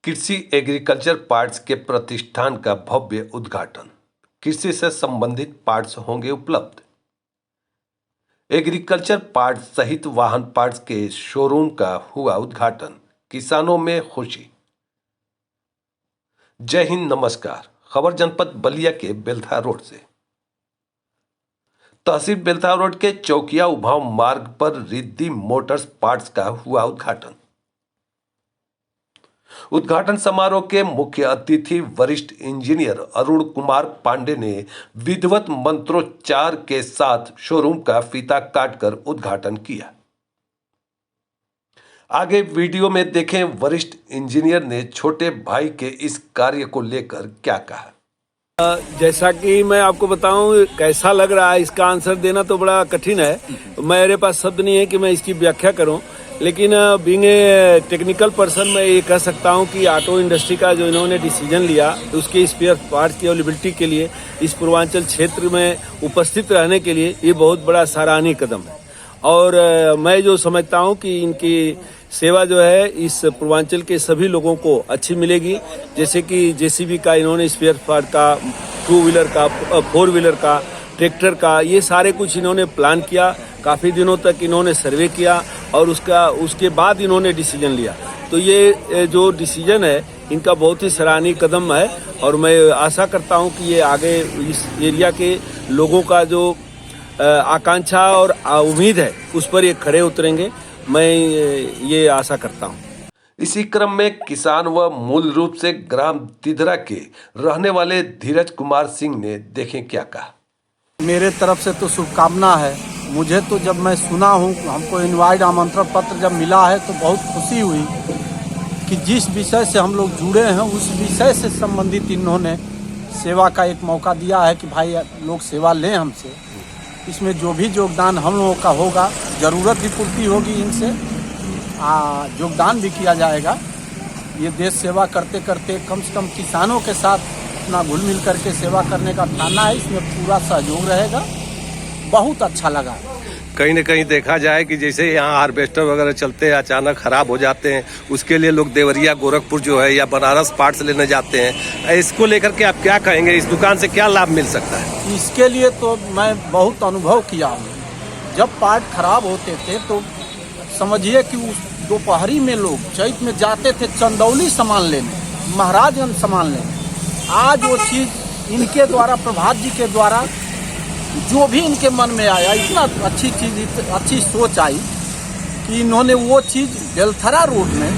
कृषि agriculture parts के प्रतिष्ठान का भव्य उद्घाटन। कृषि से संबंधित पार्ट्स होंगे उपलब्ध। एग्रीकल्चर पार्ट्स सहित वाहन पार्ट्स के शोरूम का हुआ उद्घाटन। किसानों में खुशी। जय हिंद, नमस्कार। खबर जनपद बलिया के बेलथा रोड से। तहसील बेलथा रोड के चौकिया उभाव मार्ग पर रिद्धि मोटर्स पार्ट्स का हुआ उद्घाटन। उद्घाटन समारोह के मुख्य अतिथि वरिष्ठ इंजीनियर अरुण कुमार पांडे ने विधिवत मंत्रोच्चार के साथ शोरूम का फीता काटकर उद्घाटन किया। आगे वीडियो में देखें वरिष्ठ इंजीनियर ने छोटे भाई के इस कार्य को लेकर क्या कहा। जैसा कि मैं आपको बताऊं कैसा लग रहा है, इसका आंसर देना तो बड़ा कठिन है। मेरे पास शब्द नहीं है कि मैं इसकी व्याख्या करूं, लेकिन बीइंग ए टेक्निकल पर्सन मैं ये कह सकता हूं कि ऑटो इंडस्ट्री का जो इन्होंने डिसीजन लिया उसके स्पेयर पार्ट्स की अवेलेबिलिटी के लिए इस पूर्वांचल क्षेत्र में उपस्थित रहने के लिए ये बहुत बड़ा सराहनीय कदम है। और मैं जो समझता हूं कि इनकी सेवा जो है इस पूर्वांचल के सभी लोगों को अच्छी मिलेगी। जैसे कि जेसीबी का इन्होंने स्पेयर पार्ट का, 2 व्हीलर का, 4 व्हीलर का, ट्रैक्टर का, ये सारे कुछ इन्होंने प्लान किया। काफी दिनों तक इन्होंने सर्वे किया और उसके बाद इन्होंने डिसीजन लिया। तो ये जो डिसीजन है इनका बहुत ही सराहनीय कदम है और मैं आशा करता हूं कि ये आगे इस एरिया के लोगों का जो आकांक्षा और उम्मीद है उस पर ये खरे उतरेंगे। मैं ये आशा करता हूं। इसी क्रम में किसान व मूल रूप से ग्राम तिधरा के रहने वाले धीरज कुमार सिंह ने देखें क्या कहा। मेरे तरफ से तो शुभकामना है। मुझे तो जब मैं सुना हूँ, हमको इनवाइट आमंत्रण पत्र जब मिला है तो बहुत खुशी हुई कि जिस विषय से हम लोग जुड़े हैं उस विषय से संबंधित इन्होंने सेवा का एक मौका दिया है कि भाई लोग सेवा लें हमसे। इसमें जो भी योगदान हम लोगों का होगा, ज़रूरत भी पूर्ति होगी, इनसे योगदान भी किया जाएगा। ये देश सेवा करते करते कम से कम किसानों के साथ अपना घुल मिल करके सेवा करने का ठाना है। इसमें पूरा सहयोग रहेगा। बहुत अच्छा लगा। कहीं न कहीं देखा जाए कि जैसे यहाँ हार्वेस्टर वगैरह चलते हैं, अचानक खराब हो जाते हैं, उसके लिए लोग देवरिया, गोरखपुर जो है या बनारस पार्ट्स लेने जाते हैं। इसको लेकर के आप क्या कहेंगे, इस दुकान से क्या लाभ मिल सकता है? इसके लिए तो मैं बहुत अनुभव किया हूँ। जब पार्ट खराब होते थे तो समझिए कि उस दोपहरी में लोग चैत में जाते थे चंदौली सामान लेने, महाराजगंज सामान लेने। आज वो चीज़ इनके द्वारा, प्रभात जी के द्वारा जो भी इनके मन में आया, इतना अच्छी चीज़, अच्छी सोच आई कि इन्होंने वो चीज़ बेलथरा रोड में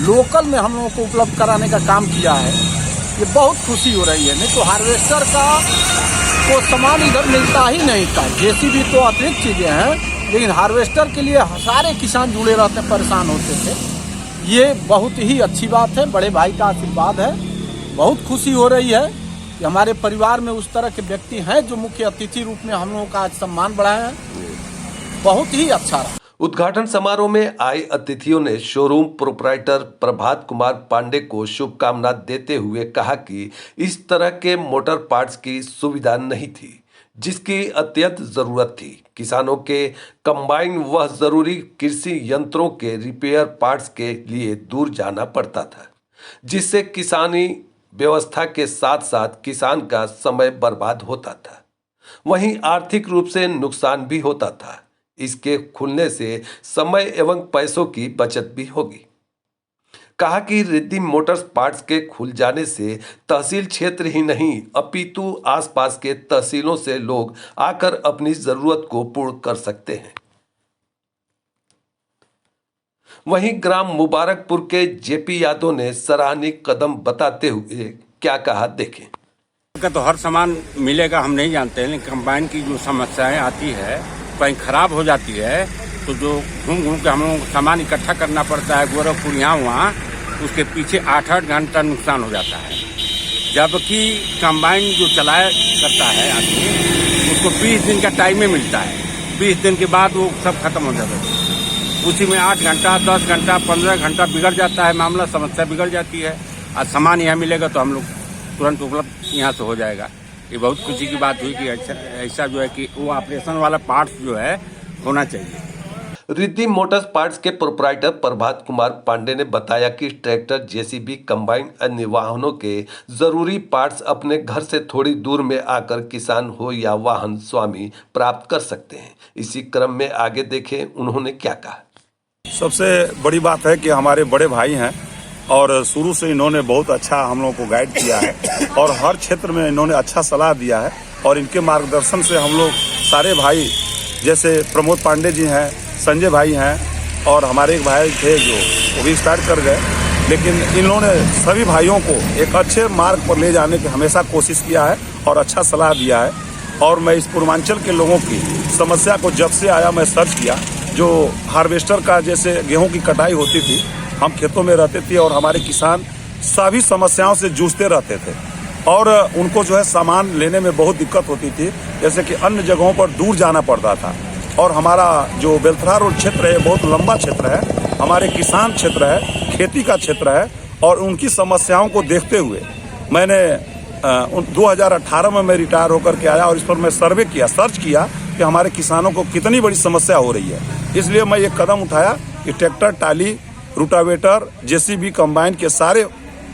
लोकल में हम लोगों को उपलब्ध कराने का काम किया है। ये बहुत खुशी हो रही है। नहीं तो हार्वेस्टर का तो सामान इधर मिलता ही नहीं था। जेसीबी तो अतिरिक्त चीज़ें हैं, लेकिन हार्वेस्टर के लिए सारे किसान जुड़े रहते, परेशान होते थे। ये बहुत ही अच्छी बात है, बड़े भाई का आशीर्वाद है। बहुत खुशी हो रही है कि हमारे परिवार में उस तरह के व्यक्ति हैं जो मुख्य अतिथि रूप में हम लोगों का आज सम्मान बढ़ाया है। बहुत ही अच्छा रहा। उद्घाटन समारोह में आए अतिथियों ने शोरूम प्रोप्राइटर प्रभात कुमार पांडे को शुभकामना देते हुए कहा कि इस तरह के मोटर पार्ट्स की सुविधा नहीं थी जिसकी अत्यंत जरूरत थी। किसानों के कंबाइन व जरूरी कृषि यंत्रों के रिपेयर पार्ट्स के लिए दूर जाना पड़ता था, जिससे किसानी व्यवस्था के साथ साथ किसान का समय बर्बाद होता था, वहीं आर्थिक रूप से नुकसान भी होता था। इसके खुलने से समय एवं पैसों की बचत भी होगी। कहा कि रिद्धि मोटर्स पार्ट्स के खुल जाने से तहसील क्षेत्र ही नहीं अपितु आसपास के तहसीलों से लोग आकर अपनी जरूरत को पूर्ण कर सकते हैं। वहीं ग्राम मुबारकपुर के जेपी यादव ने सराहनीय कदम बताते हुए क्या कहा, देखें। का तो हर सामान मिलेगा हम नहीं जानते, लेकिन कंबाइन की जो समस्याएं आती है, कहीं खराब हो जाती है तो जो घूम घूम के हम लोगों को सामान इकट्ठा करना पड़ता है गोरखपुर यहाँ वहाँ, उसके पीछे 8-8 घंटा नुकसान हो जाता है। जबकि कंबाइन जो चलाया करता है आदमी, उसको 20 दिन का टाइम में मिलता है। 20 दिन के बाद वो सब खत्म हो जाता है। उसी में 8 घंटा, 10 घंटा, 15 घंटा बिगड़ जाता है मामला, समस्या बिगड़ जाती है। आज सामान यहाँ मिलेगा तो हम लोग तुरंत उपलब्ध यहाँ से हो जाएगा। ये बहुत खुशी की बात हुई कि ऐसा जो है कि वो ऑपरेशन वाला पार्ट्स जो है होना चाहिए। रिद्धि मोटर्स पार्ट्स के प्रोप्राइटर प्रभात कुमार पांडे ने बताया कि ट्रैक्टर, जेसीबी, कंबाइन, अन्य वाहनों के जरूरी पार्ट्स अपने घर से थोड़ी दूर में आकर किसान हो या वाहन स्वामी प्राप्त कर सकते हैं। इसी क्रम में आगे देखें उन्होंने क्या कहा। सबसे बड़ी बात है कि हमारे बड़े भाई हैं और शुरू से इन्होंने बहुत अच्छा हम लोगों को गाइड किया है और हर क्षेत्र में इन्होंने अच्छा सलाह दिया है और इनके मार्गदर्शन से हम लोग सारे भाई, जैसे प्रमोद पांडे जी हैं, संजय भाई हैं और हमारे एक भाई थे जो वो भी स्टार्ट कर गए, लेकिन इन्होंने सभी भाइयों को एक अच्छे मार्ग पर ले जाने की हमेशा कोशिश किया है और अच्छा सलाह दिया है। और मैं इस पूर्वांचल के लोगों की समस्या को जब से आया मैं सर्च किया, जो हार्वेस्टर का जैसे गेहूं की कटाई होती थी, हम खेतों में रहते थे और हमारे किसान सभी समस्याओं से जूझते रहते थे और उनको जो है सामान लेने में बहुत दिक्कत होती थी, जैसे कि अन्य जगहों पर दूर जाना पड़ता था। और हमारा जो बेलथरा रोड क्षेत्र है बहुत लंबा क्षेत्र है, हमारे किसान क्षेत्र है, खेती का क्षेत्र है और उनकी समस्याओं को देखते हुए मैंने 2018 में मैं रिटायर होकर के आया और इस पर मैं सर्वे किया, सर्च किया कि हमारे किसानों को कितनी बड़ी समस्या हो रही है। इसलिए मैं ये कदम उठाया कि ट्रैक्टर, टाली, रोटावेटर, जेसीबी, कंबाइन के सारे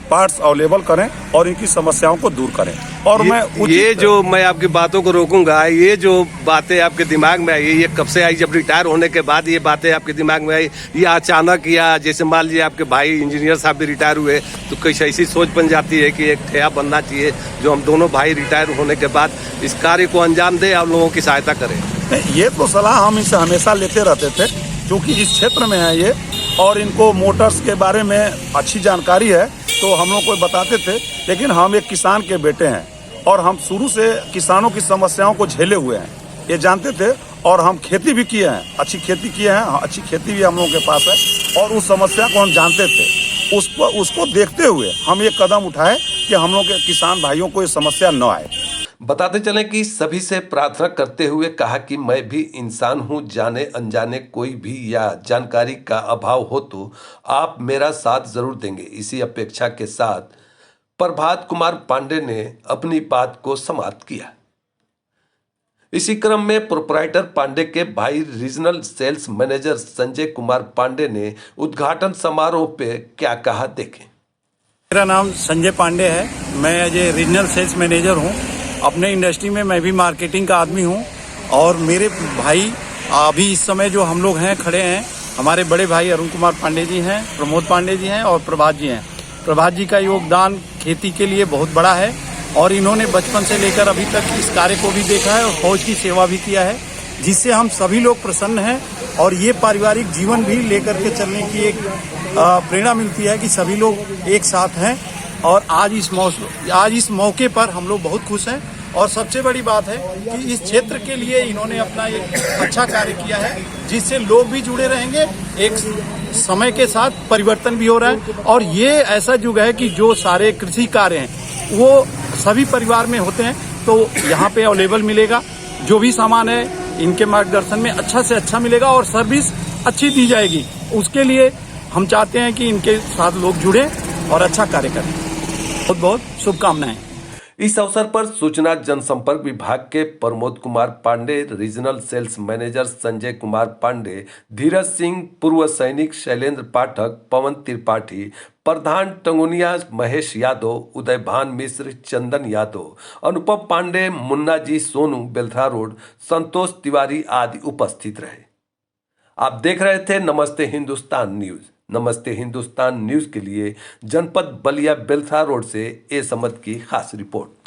पार्ट्स अवेलेबल करें और इनकी समस्याओं को दूर करें। और मैं आपकी बातों को रोकूंगा, ये जो बातें आपके दिमाग में आई, ये कब से आई? जब रिटायर होने के बाद ये बातें आपके दिमाग में आई या अचानक, या जैसे मान लीजिए आपके भाई इंजीनियर साहब भी रिटायर हुए तो कुछ ऐसी सोच बन जाती है कि एक ठेया बनना चाहिए जो हम दोनों भाई रिटायर होने के बाद इस कार्य को अंजाम दे और लोगों की सहायता करें? ये तो सलाह हम इनसे हमेशा लेते रहते थे क्योंकि इस क्षेत्र में है ये और इनको मोटर्स के बारे में अच्छी जानकारी है तो हम लोग को बताते थे। लेकिन हम एक किसान के बेटे हैं और हम शुरू से किसानों की समस्याओं को झेले हुए हैं, ये जानते थे और हम खेती भी किए हैं, अच्छी खेती किए हैं, अच्छी खेती भी हम लोगों के पास है और उस समस्या को हम जानते थे। उसको देखते हुए हम ये कदम उठाए कि हम लोग के किसान भाइयों को ये समस्या न आए। बताते चलें कि सभी से प्रार्थना करते हुए कहा कि मैं भी इंसान हूं, जाने अनजाने कोई भी या जानकारी का अभाव हो तो आप मेरा साथ जरूर देंगे। इसी अपेक्षा के साथ प्रभात कुमार पांडे ने अपनी बात को समाप्त किया। इसी क्रम में प्रोप्राइटर पांडे के भाई regional sales manager Sanjay Kumar Pandey ने उद्घाटन समारोह पे क्या कहा, देखें। मेरा नाम संजय पांडे है, मैं as a regional sales manager हूँ। अपने इंडस्ट्री में मैं भी मार्केटिंग का आदमी हूँ और मेरे भाई अभी इस समय जो हम लोग हैं खड़े हैं, हमारे बड़े भाई अरुण कुमार पांडे जी हैं, प्रमोद पांडे जी हैं और प्रभात जी हैं। प्रभात जी का योगदान खेती के लिए बहुत बड़ा है और इन्होंने बचपन से लेकर अभी तक इस कार्य को भी देखा है और फौज की सेवा भी किया है, जिससे हम सभी लोग प्रसन्न हैं और ये पारिवारिक जीवन भी लेकर के चलने की एक प्रेरणा मिलती है कि सभी लोग एक साथ हैं। और आज इस मौके पर हम लोग बहुत खुश हैं और सबसे बड़ी बात है कि इस क्षेत्र के लिए इन्होंने अपना एक अच्छा कार्य किया है, जिससे लोग भी जुड़े रहेंगे। एक समय के साथ परिवर्तन भी हो रहा है और ये ऐसा युग है कि जो सारे कृषि कार्य हैं वो सभी परिवार में होते हैं, तो यहाँ पे अवेलेबल मिलेगा। जो भी सामान है इनके मार्गदर्शन में अच्छा से अच्छा मिलेगा और सर्विस अच्छी दी जाएगी। उसके लिए हम चाहते हैं कि इनके साथ लोग जुड़े और अच्छा कार्य करें। बहुत बहुत शुभकामनाएं। इस अवसर पर सूचना जनसंपर्क विभाग के Pramod Kumar Pandey, regional sales manager Sanjay Kumar Pandey, Dheeraj Singh, पूर्व सैनिक शैलेंद्र पाठक, पवन त्रिपाठी, प्रधान टंगुनिया महेश यादव, उदयभान मिश्र, चंदन यादव, अनुपम पांडे, मुन्ना जी सोनू, बेलथरा रोड, संतोष तिवारी आदि उपस्थित रहे। आप देख रहे थे नमस्ते हिंदुस्तान न्यूज। नमस्ते हिंदुस्तान न्यूज के लिए जनपद बलिया बेलथरा रोड से ए समद की खास रिपोर्ट।